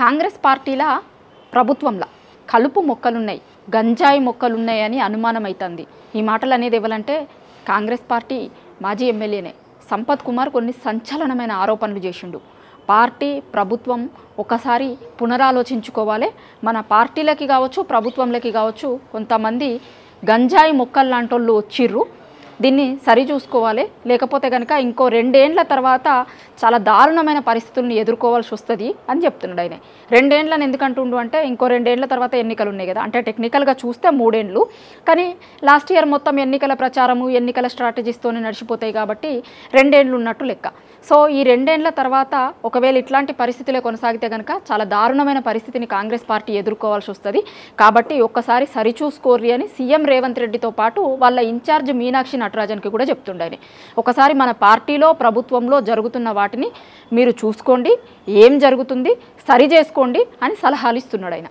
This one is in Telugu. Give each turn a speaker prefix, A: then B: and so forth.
A: కాంగ్రెస్ పార్టీల ప్రభుత్వంలో కలుపు మొక్కలున్నాయి, గంజాయి మొక్కలున్నాయని అనుమానం అవుతుంది. ఈ మాటలు అనేది ఎవరంటే కాంగ్రెస్ పార్టీ మాజీ ఎమ్మెల్యేనే సంపత్ కుమార్ కొన్ని సంచలనమైన ఆరోపణలు చేసిండు. పార్టీ ప్రభుత్వం ఒకసారి పునరాలోచించుకోవాలి. మన పార్టీలకి కావచ్చు, ప్రభుత్వంలోకి కావచ్చు, కొంతమంది గంజాయి మొక్కలు లాంటి వాళ్ళు వచ్చిర్రు, దీన్ని సరి చూసుకోవాలి. లేకపోతే కనుక ఇంకో 2 ఏళ్ల తర్వాత చాలా దారుణమైన పరిస్థితులను ఎదుర్కోవాల్సి వస్తుంది అని చెప్తున్నాడు ఆయన. 2 ఏళ్లను ఎందుకంటుండు అంటే ఇంకో 2 ఏళ్ల తర్వాత ఎన్నికలు ఉన్నాయి కదా, అంటే టెక్నికల్గా చూస్తే 3 ఏళ్ళు, కానీ లాస్ట్ ఇయర్ మొత్తం ఎన్నికల ప్రచారము ఎన్నికల స్ట్రాటజీస్తోనే నడిచిపోతాయి కాబట్టి 2 ఏళ్ళు ఉన్నట్టు లెక్క. సో ఈ 2 ఏళ్ల తర్వాత ఒకవేళ ఇట్లాంటి పరిస్థితులే కొనసాగితే కనుక చాలా దారుణమైన పరిస్థితిని కాంగ్రెస్ పార్టీ ఎదుర్కోవాల్సి వస్తుంది. కాబట్టి ఒక్కసారి సరిచూసుకోర్రి అని సీఎం రేవంత్ రెడ్డితో పాటు వాళ్ళ ఇన్ఛార్జ్ మీనాక్షి నటరాజన్కి కూడా చెప్తుండని. ఒకసారి మన పార్టీలో ప్రభుత్వంలో జరుగుతున్న వాటిని మీరు చూసుకోండి, ఏం జరుగుతుంది సరి చేసుకోండి అని సలహాలు ఇస్తున్నాడు ఆయన.